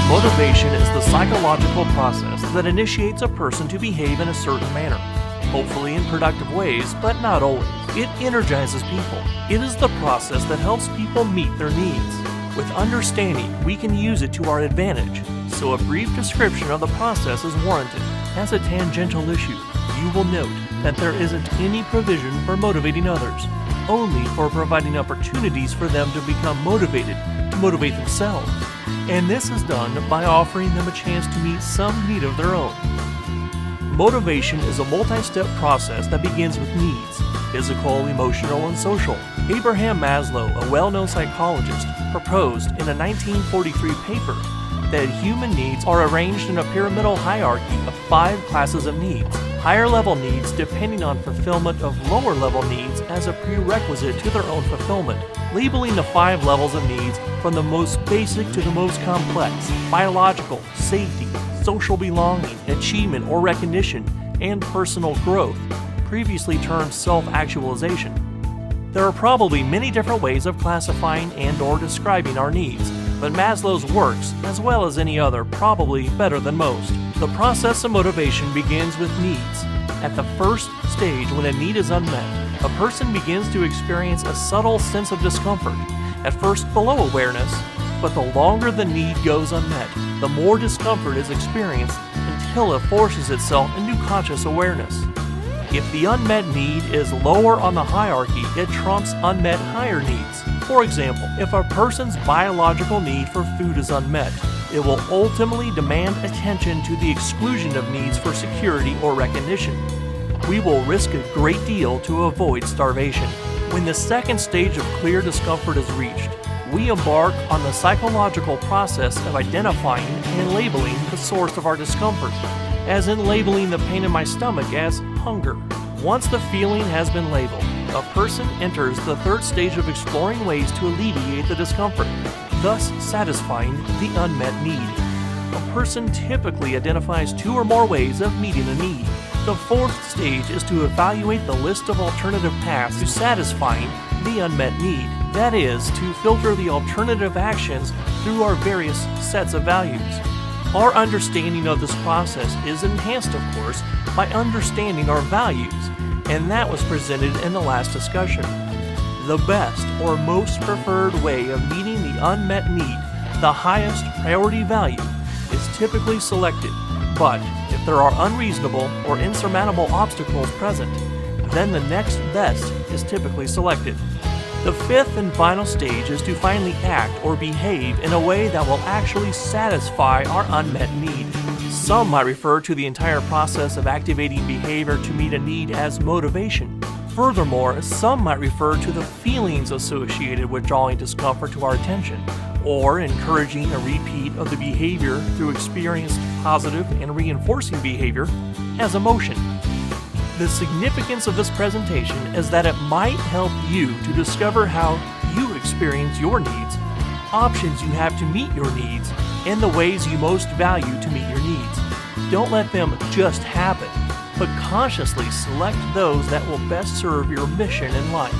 Motivation is the psychological process that initiates a person to behave in a certain manner, hopefully in productive ways, but not always. It energizes people. It is the process that helps people meet their needs. With understanding, we can use it to our advantage, so a brief description of the process is warranted. As a tangential issue, you will note that there isn't any provision for motivating others, only for providing opportunities for them to become motivated, to motivate themselves. And this is done by offering them a chance to meet some need of their own. Motivation is a multi-step process that begins with needs, physical, emotional, and social. Abraham Maslow, a well-known psychologist, proposed in a 1943 paper that human needs are arranged in a pyramidal hierarchy of 5 classes of needs. Higher level needs depending on fulfillment of lower level needs as a prerequisite to their own fulfillment, labeling the 5 levels of needs from the most basic to the most complex: biological, safety, social belonging, achievement or recognition, and personal growth, previously termed self-actualization. There are probably many different ways of classifying and/or describing our needs, but Maslow's works, as well as any other, probably better than most. The process of motivation begins with needs. At the first stage, when a need is unmet, a person begins to experience a subtle sense of discomfort, at first below awareness, but the longer the need goes unmet, the more discomfort is experienced until it forces itself into conscious awareness. If the unmet need is lower on the hierarchy, it trumps unmet higher needs. For example, if a person's biological need for food is unmet, it will ultimately demand attention to the exclusion of needs for security or recognition. We will risk a great deal to avoid starvation. When the second stage of clear discomfort is reached, we embark on the psychological process of identifying and labeling the source of our discomfort, as in labeling the pain in my stomach as hunger. Once the feeling has been labeled, a person enters the third stage of exploring ways to alleviate the discomfort, thus satisfying the unmet need. A person typically identifies 2 or more ways of meeting a need. The fourth stage is to evaluate the list of alternative paths to satisfying the unmet need. That is, to filter the alternative actions through our various sets of values. Our understanding of this process is enhanced, of course, by understanding our values, and that was presented in the last discussion. The best or most preferred way of meeting the unmet need, the highest priority value, is typically selected, but if there are unreasonable or insurmountable obstacles present, then the next best is typically selected. The fifth and final stage is to finally act or behave in a way that will actually satisfy our unmet need. Some might refer to the entire process of activating behavior to meet a need as motivation. Furthermore, some might refer to the feelings associated with drawing discomfort to our attention, or encouraging a repeat of the behavior through experienced positive and reinforcing behavior as emotion. The significance of this presentation is that it might help you to discover how you experience your needs, options you have to meet your needs, and the ways you most value to meet your needs. Don't let them just happen, but consciously select those that will best serve your mission in life.